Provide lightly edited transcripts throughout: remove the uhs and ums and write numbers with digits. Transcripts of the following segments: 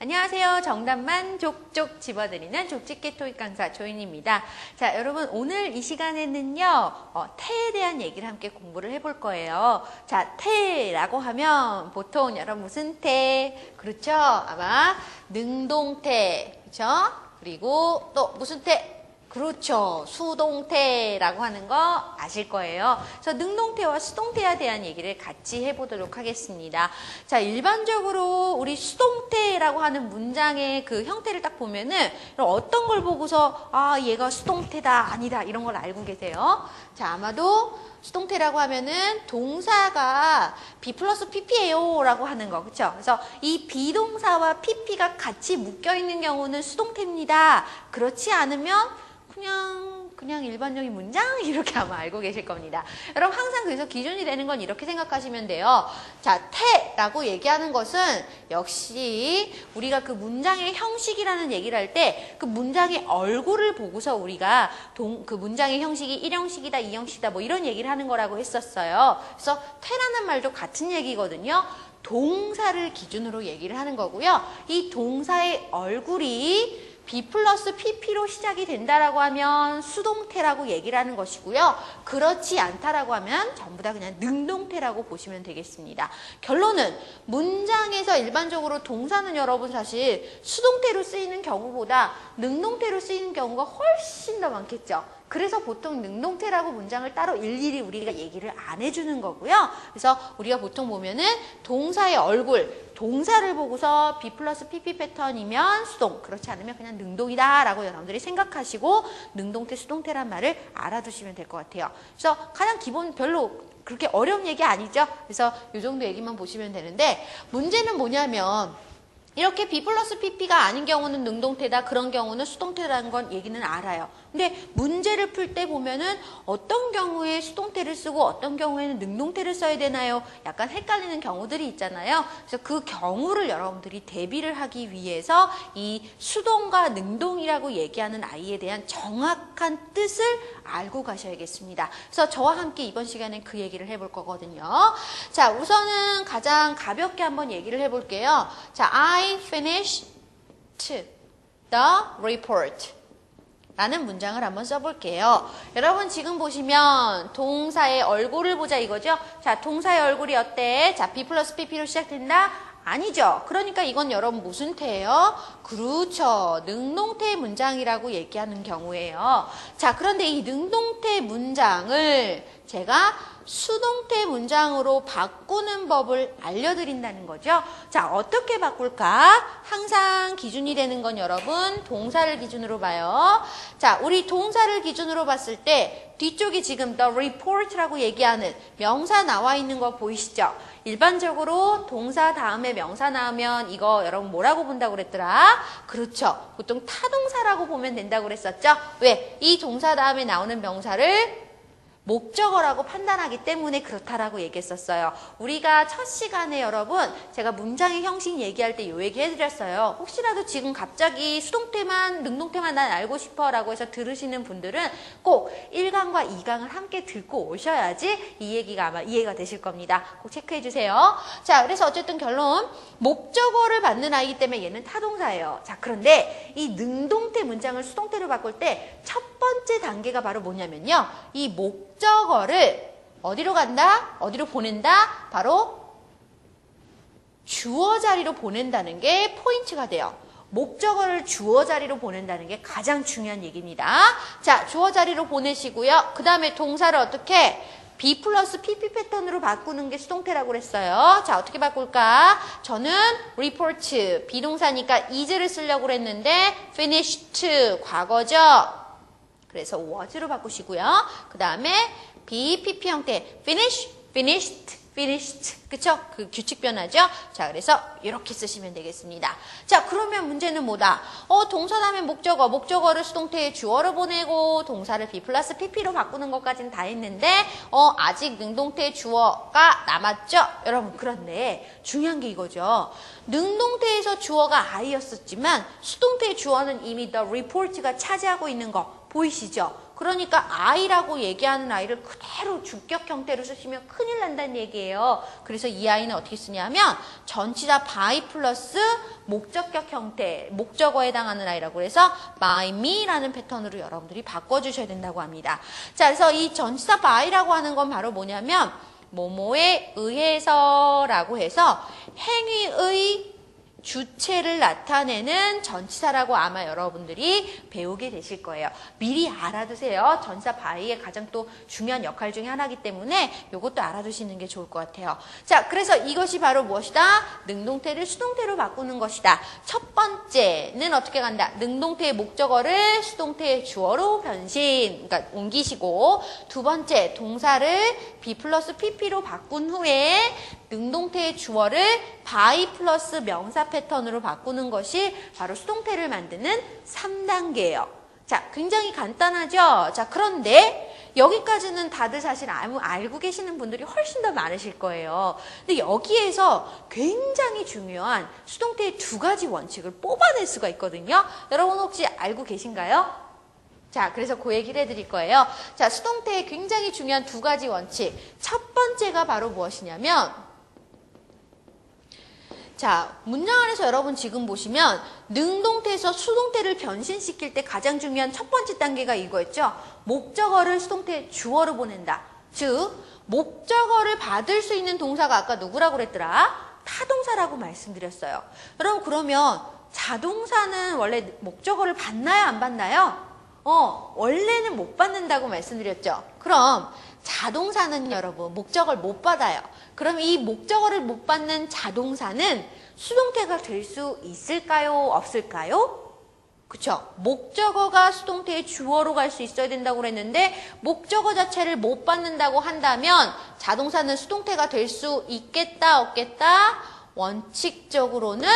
안녕하세요. 정답만 족족 집어드리는 족집게 토익 강사 조인입니다. 자, 여러분 오늘 이 시간에는요. 태에 대한 얘기를 함께 공부를 해볼 거예요. 자, 태라고 하면 보통 여러분 무슨 태? 그렇죠? 아마 능동태, 그렇죠? 그리고 또 무슨 태? 그렇죠. 수동태라고 하는 거 아실 거예요. 그래서 능동태와 수동태에 대한 얘기를 같이 해보도록 하겠습니다. 자, 일반적으로 우리 수동태라고 하는 문장의 그 형태를 딱 보면은 어떤 걸 보고서 아, 얘가 수동태다, 아니다 이런 걸 알고 계세요. 자, 아마도 수동태라고 하면은 동사가 be 플러스 pp예요 라고 하는 거, 그쵸? 그래서 이 비동사와 pp가 같이 묶여 있는 경우는 수동태입니다. 그렇지 않으면 그냥 일반적인 문장 이렇게 아마 알고 계실 겁니다. 여러분 항상 그래서 기준이 되는 건 이렇게 생각하시면 돼요. 자, 태라고 얘기하는 것은 역시 우리가 그 문장의 형식이라는 얘기를 할 때 그 문장의 얼굴을 보고서 우리가 그 문장의 형식이 1형식이다, 2형식이다 뭐 이런 얘기를 하는 거라고 했었어요. 그래서 태라는 말도 같은 얘기거든요. 동사를 기준으로 얘기를 하는 거고요. 이 동사의 얼굴이 be 플러스 pp로 시작이 된다라고 하면 수동태라고 얘기를 하는 것이고요. 그렇지 않다라고 하면 전부 다 그냥 능동태라고 보시면 되겠습니다. 결론은 문장에서 일반적으로 동사는 여러분 사실 수동태로 쓰이는 경우보다 능동태로 쓰이는 경우가 훨씬 더 많겠죠. 그래서 보통 능동태라고 문장을 따로 일일이 우리가 얘기를 안 해주는 거고요. 그래서 우리가 보통 보면은 동사의 얼굴, 동사를 보고서 be 플러스 pp 패턴이면 수동, 그렇지 않으면 그냥 능동이다 라고 여러분들이 생각하시고 능동태, 수동태란 말을 알아두시면 될 것 같아요. 그래서 가장 기본 별로 그렇게 어려운 얘기 아니죠? 그래서 이 정도 얘기만 보시면 되는데 문제는 뭐냐면 이렇게 be 플러스 pp가 아닌 경우는 능동태다, 그런 경우는 수동태라는 건 얘기는 알아요. 근데 문제를 풀 때 보면은 어떤 경우에 수동태를 쓰고 어떤 경우에는 능동태를 써야 되나요? 약간 헷갈리는 경우들이 있잖아요. 그래서 그 경우를 여러분들이 대비를 하기 위해서 이 수동과 능동이라고 얘기하는 아이에 대한 정확한 뜻을 알고 가셔야겠습니다. 그래서 저와 함께 이번 시간에 그 얘기를 해볼 거거든요. 자, 우선은 가장 가볍게 한번 얘기를 해볼게요. 자, I finished the report. 라는 문장을 한번 써볼게요. 여러분 지금 보시면 동사의 얼굴을 보자 이거죠? 자, 동사의 얼굴이 어때? 자, be 플러스 pp로 시작된다? 아니죠. 그러니까 이건 여러분 무슨 태예요? 그렇죠. 능동태 문장이라고 얘기하는 경우예요. 자, 그런데 이 능동태 문장을 제가 수동태 문장으로 바꾸는 법을 알려드린다는 거죠. 자, 어떻게 바꿀까? 항상 기준이 되는 건 여러분 동사를 기준으로 봐요. 자, 우리 동사를 기준으로 봤을 때 뒤쪽이 지금 the report라고 얘기하는 명사 나와 있는 거 보이시죠? 일반적으로 동사 다음에 명사 나오면 이거 여러분 뭐라고 본다고 그랬더라? 그렇죠. 보통 타동사라고 보면 된다고 그랬었죠? 왜? 이 동사 다음에 나오는 명사를 목적어라고 판단하기 때문에 그렇다라고 얘기했었어요. 우리가 첫 시간에 여러분 제가 문장의 형식 얘기할 때 요 얘기 해드렸어요. 혹시라도 지금 갑자기 수동태만 능동태만 난 알고 싶어 라고 해서 들으시는 분들은 꼭 1강과 2강을 함께 듣고 오셔야지 이 얘기가 아마 이해가 되실 겁니다. 꼭 체크해 주세요. 자, 그래서 어쨌든 결론 목적어를 받는 아이기 때문에 얘는 타동사예요. 자, 그런데 이 능동태 문장을 수동태로 바꿀 때 첫 번째 단계가 바로 뭐냐면요. 이 목적어를 어디로 간다? 어디로 보낸다? 바로 주어 자리로 보낸다는 게 포인트가 돼요. 목적어를 주어 자리로 보낸다는 게 가장 중요한 얘기입니다. 자, 주어 자리로 보내시고요. 그 다음에 동사를 어떻게? be 플러스 pp 패턴으로 바꾸는 게 수동태라고 그랬어요. 자, 어떻게 바꿀까? 저는 report, 비동사니까 is를 쓰려고 그랬는데 finished, 과거죠. 그래서 was로 바꾸시고요. 그 다음에 be pp 형태 finish, finished, finished. 그쵸? 그 규칙 변화죠? 자, 그래서 이렇게 쓰시면 되겠습니다. 자, 그러면 문제는 뭐다? 동사 다음에 목적어, 목적어를 수동태의 주어로 보내고 동사를 be 플러스 pp로 바꾸는 것까지는 다 했는데 아직 능동태의 주어가 남았죠? 여러분, 그런데 중요한 게 이거죠. 능동태에서 주어가 I였었지만 수동태의 주어는 이미 the report가 차지하고 있는 거 보이시죠? 그러니까 I라고 얘기하는 I를 그대로 주격 형태로 쓰시면 큰일 난다는 얘기예요. 그래서 이 I는 어떻게 쓰냐면 전치사 by 플러스 목적격 형태, 목적어에 해당하는 I라고 해서 by me라는 패턴으로 여러분들이 바꿔주셔야 된다고 합니다. 자, 그래서 이 전치사 by라고 하는 건 바로 뭐냐면 뭐뭐에 의해서라고 해서 행위의 주체를 나타내는 전치사라고 아마 여러분들이 배우게 되실 거예요. 미리 알아두세요. 전치사 by의 가장 또 중요한 역할 중에 하나이기 때문에 이것도 알아두시는 게 좋을 것 같아요. 자, 그래서 이것이 바로 무엇이다? 능동태를 수동태로 바꾸는 것이다. 첫 번째는 어떻게 간다? 능동태의 목적어를 수동태의 주어로 변신, 그러니까 옮기시고, 두 번째 동사를 be 플러스 pp로 바꾼 후에 능동태의 주어를 by 플러스 명사 패턴으로 바꾸는 것이 바로 수동태를 만드는 3단계예요. 자, 굉장히 간단하죠? 자, 그런데 여기까지는 다들 사실 알고 계시는 분들이 훨씬 더 많으실 거예요. 근데 여기에서 굉장히 중요한 수동태의 두 가지 원칙을 뽑아낼 수가 있거든요. 여러분 혹시 알고 계신가요? 자, 그래서 그 얘기를 해드릴 거예요. 자, 수동태의 굉장히 중요한 두 가지 원칙. 첫 번째가 바로 무엇이냐면, 자, 문장 안에서 여러분 지금 보시면 능동태에서 수동태를 변신시킬 때 가장 중요한 첫 번째 단계가 이거였죠. 목적어를 수동태 주어로 보낸다. 즉, 목적어를 받을 수 있는 동사가 아까 누구라고 그랬더라? 타동사라고 말씀드렸어요. 여러분 그러면 자동사는 원래 목적어를 받나요? 안 받나요? 원래는 못 받는다고 말씀드렸죠. 그럼 자동사는 여러분 목적어를 못 받아요. 그럼 이 목적어를 못 받는 자동사는 수동태가 될 수 있을까요? 없을까요? 그쵸? 목적어가 수동태의 주어로 갈 수 있어야 된다고 그랬는데 목적어 자체를 못 받는다고 한다면 자동사는 수동태가 될 수 있겠다 없겠다? 원칙적으로는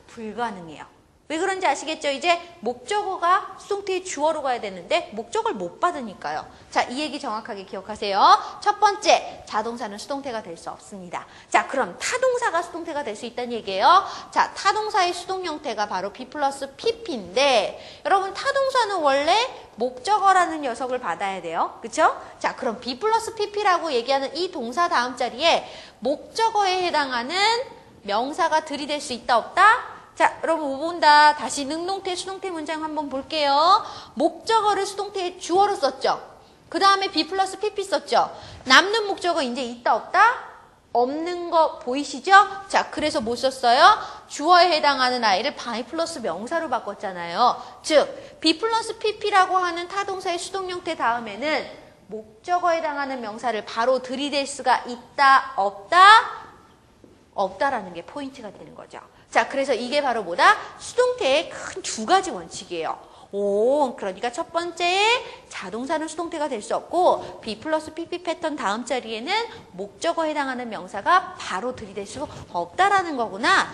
불가능해요. 왜 그런지 아시겠죠? 이제 목적어가 수동태의 주어로 가야 되는데 목적어를 못 받으니까요. 자, 이 얘기 정확하게 기억하세요. 첫 번째, 자동사는 수동태가 될 수 없습니다. 자, 그럼 타동사가 수동태가 될 수 있다는 얘기예요. 자, 타동사의 수동 형태가 바로 be 플러스 pp인데 여러분 타동사는 원래 목적어라는 녀석을 받아야 돼요. 그쵸? 자, 그럼 be 플러스 pp라고 얘기하는 이 동사 다음 자리에 목적어에 해당하는 명사가 들이댈 수 있다 없다? 자, 여러분 뭐 본다. 다시 능동태, 수동태 문장 한번 볼게요. 목적어를 수동태의 주어로 썼죠. 그 다음에 be 플러스 pp 썼죠. 남는 목적어 이제 있다 없다? 없는 거 보이시죠? 자, 그래서 뭐 썼어요? 주어에 해당하는 I를 by 플러스 명사로 바꿨잖아요. 즉, be 플러스 pp라고 하는 타동사의 수동 형태 다음에는 목적어에 해당하는 명사를 바로 들이댈 수가 있다 없다? 없다라는 게 포인트가 되는 거죠. 자, 그래서 이게 바로 뭐다? 수동태의 큰 두 가지 원칙이에요. 그러니까 첫 번째, 자동사는 수동태가 될 수 없고 be 플러스 pp 패턴 다음 자리에는 목적어에 해당하는 명사가 바로 들이댈 수 없다라는 거구나.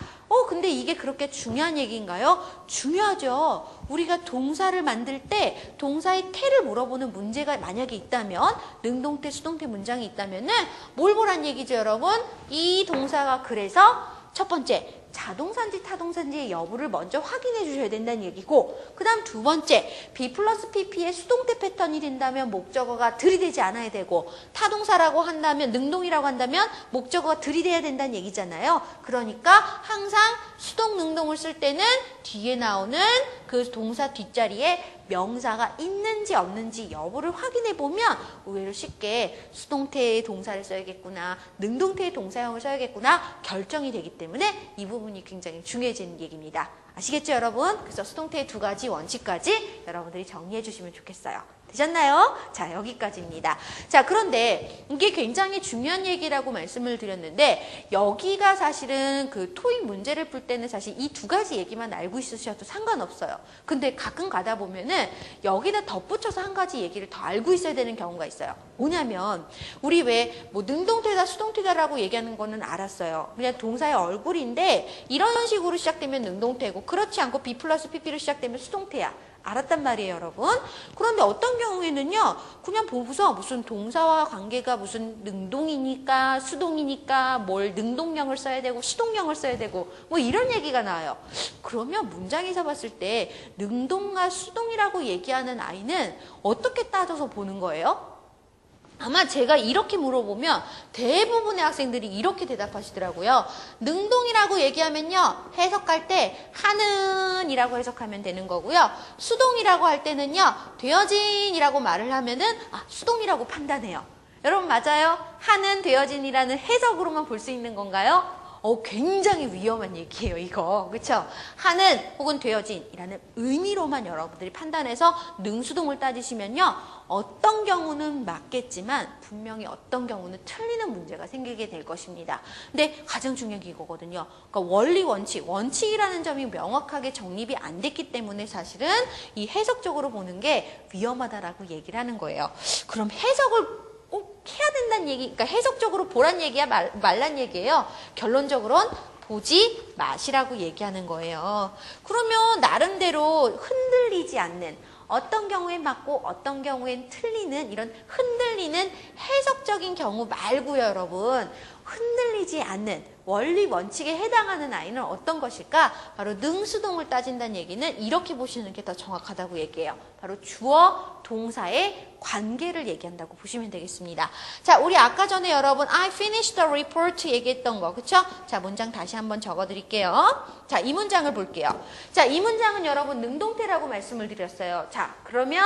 근데 이게 그렇게 중요한 얘기인가요? 중요하죠. 우리가 동사를 만들 때 동사의 태를 물어보는 문제가 만약에 있다면 능동태, 수동태 문장이 있다면은 뭘 보란 얘기죠, 여러분? 이 동사가 그래서 첫 번째, 자동사인지 타동사인지의 여부를 먼저 확인해 주셔야 된다는 얘기고 그 다음 두 번째, be 플러스 pp의 수동태 패턴이 된다면 목적어가 들이대지 않아야 되고 타동사라고 한다면, 능동이라고 한다면 목적어가 들이대야 된다는 얘기잖아요. 그러니까 항상 수동 능동을 쓸 때는 뒤에 나오는 그 동사 뒷자리에 명사가 있는지 없는지 여부를 확인해 보면 의외로 쉽게 수동태의 동사를 써야겠구나, 능동태의 동사형을 써야겠구나 결정이 되기 때문에 이 부분이 굉장히 중요해지는 얘기입니다. 아시겠죠, 여러분? 그래서 수동태의 두 가지 원칙까지 여러분들이 정리해 주시면 좋겠어요. 되셨나요? 자, 여기까지입니다. 자, 그런데 이게 굉장히 중요한 얘기라고 말씀을 드렸는데 여기가 사실은 그 토익 문제를 풀 때는 사실 이 두 가지 얘기만 알고 있으셔도 상관없어요. 근데 가끔 가다 보면은 여기다 덧붙여서 한 가지 얘기를 더 알고 있어야 되는 경우가 있어요. 뭐냐면 우리 왜 뭐 능동태다 수동태다라고 얘기하는 거는 알았어요. 그냥 동사의 얼굴인데 이런 식으로 시작되면 능동태고 그렇지 않고 be 플러스 pp로 시작되면 수동태야. 알았단 말이에요, 여러분. 그런데 어떤 경우에는요, 그냥 보고서 무슨 동사와 관계가 무슨 능동이니까, 수동이니까, 뭘 능동형을 써야 되고, 수동형을 써야 되고, 뭐 이런 얘기가 나와요. 그러면 문장에서 봤을 때 능동과 수동이라고 얘기하는 아이는 어떻게 따져서 보는 거예요? 아마 제가 이렇게 물어보면 대부분의 학생들이 이렇게 대답하시더라고요. 능동이라고 얘기하면요, 해석할 때 하는 이라고 해석하면 되는 거고요. 수동이라고 할 때는요, 되어진이라고 말을 하면은 수동이라고 판단해요. 여러분 맞아요? 하는, 되어진이라는 해석으로만 볼 수 있는 건가요? 굉장히 위험한 얘기예요, 이거. 그쵸? 하는 혹은 되어진이라는 의미로만 여러분들이 판단해서 능수동을 따지시면요, 어떤 경우는 맞겠지만 분명히 어떤 경우는 틀리는 문제가 생기게 될 것입니다. 근데 가장 중요한 게 이거거든요. 그러니까 원리, 원칙이라는 점이 명확하게 정립이 안 됐기 때문에 사실은 이 해석적으로 보는 게 위험하다라고 얘기를 하는 거예요. 그럼 해석을 꼭 해야 된다는 얘기, 그러니까 해석적으로 보란 얘기야, 말란 얘기예요. 결론적으로는 보지 마시라고 얘기하는 거예요. 그러면 나름대로 흔들리지 않는, 어떤 경우엔 맞고 어떤 경우엔 틀리는 이런 흔들리는 해석적인 경우 말고요, 여러분. 흔들리지 않는 원리, 원칙에 해당하는 아이는 어떤 것일까? 바로 능수동을 따진다는 얘기는 이렇게 보시는 게 더 정확하다고 얘기해요. 바로 주어, 동사의 관계를 얘기한다고 보시면 되겠습니다. 자, 우리 아까 전에 여러분 I finished the report 얘기했던 거, 그쵸? 자, 문장 다시 한번 적어드릴게요. 자, 이 문장을 볼게요. 자, 이 문장은 여러분 능동태라고 말씀을 드렸어요. 자, 그러면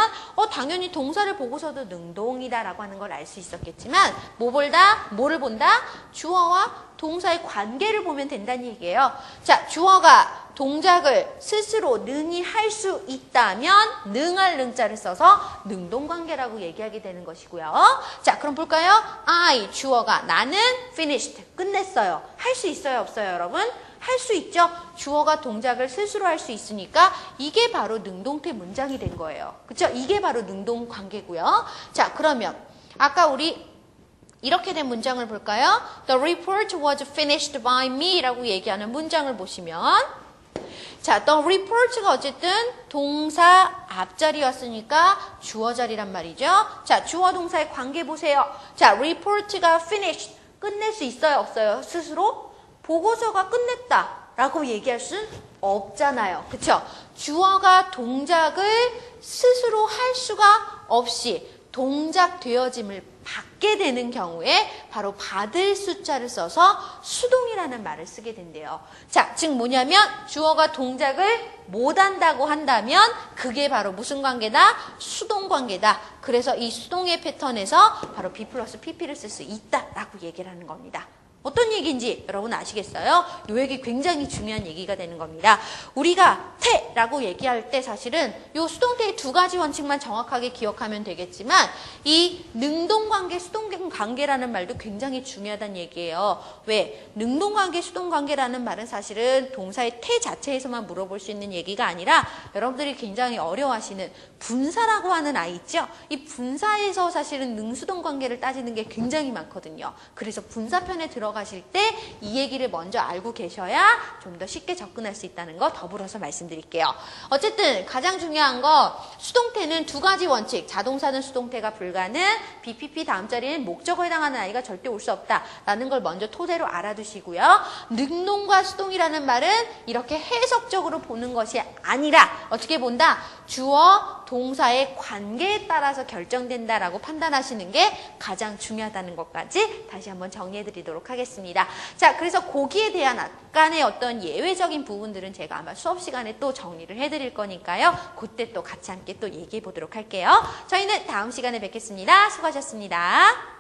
당연히 동사를 보고서도 능동이다라고 하는 걸 알 수 있었겠지만 뭐를 본다? 주어와 동사의 관계를 보면 된다는 얘기예요. 자, 주어가 동작을 스스로 능히 할 수 있다면 능할 능자를 써서 능동관계라고 얘기하게 되는 것이고요. 자, 그럼 볼까요? I, 주어가 나는 finished, 끝냈어요. 할 수 있어요, 없어요, 여러분? 할 수 있죠? 주어가 동작을 스스로 할 수 있으니까 이게 바로 능동태 문장이 된 거예요. 그쵸? 이게 바로 능동관계고요. 자, 그러면 아까 우리 이렇게 된 문장을 볼까요? The report was finished by me 라고 얘기하는 문장을 보시면, 자, the report가 어쨌든 동사 앞자리였으니까 주어 자리란 말이죠. 자, 주어 동사의 관계 보세요. 자, report가 finished, 끝낼 수 있어요, 없어요? 스스로? 보고서가 끝냈다 라고 얘기할 수는 없잖아요. 그쵸? 주어가 동작을 스스로 할 수가 없이 동작 되어짐을 받게 되는 경우에 바로 받을 숫자를 써서 수동이라는 말을 쓰게 된대요. 자, 즉 뭐냐면 주어가 동작을 못한다고 한다면 그게 바로 무슨 관계다? 수동 관계다. 그래서 이 수동의 패턴에서 바로 B 플러스 PP를 쓸 수 있다라고 얘기를 하는 겁니다. 어떤 얘기인지 여러분 아시겠어요? 이 얘기 굉장히 중요한 얘기가 되는 겁니다. 우리가 태라고 얘기할 때 사실은 이 수동태의 두 가지 원칙만 정확하게 기억하면 되겠지만 이 능동관계, 수동관계라는 말도 굉장히 중요하다는 얘기예요. 왜? 능동관계, 수동관계라는 말은 사실은 동사의 태 자체에서만 물어볼 수 있는 얘기가 아니라 여러분들이 굉장히 어려워하시는 분사라고 하는 아이 있죠? 이 분사에서 사실은 능수동관계를 따지는 게 굉장히 많거든요. 그래서 분사편에 들어가실 때 이 얘기를 먼저 알고 계셔야 좀 더 쉽게 접근할 수 있다는 거 더불어서 말씀드릴게요. 어쨌든 가장 중요한 거 수동태는 두 가지 원칙, 자동사는 수동태가 불가능, BPP 다음 자리에는 목적어에 해당하는 아이가 절대 올 수 없다라는 걸 먼저 토대로 알아두시고요. 능동과 수동이라는 말은 이렇게 해석적으로 보는 것이 아니라 어떻게 본다? 주어, 동사의 관계에 따라서 결정된다라고 판단하시는 게 가장 중요하다는 것까지 다시 한번 정리해드리도록 하겠습니다. 자, 그래서 거기에 대한 약간의 어떤 예외적인 부분들은 제가 아마 수업 시간에 또 정리를 해드릴 거니까요. 그때 또 같이 함께 또 얘기해 보도록 할게요. 저희는 다음 시간에 뵙겠습니다. 수고하셨습니다.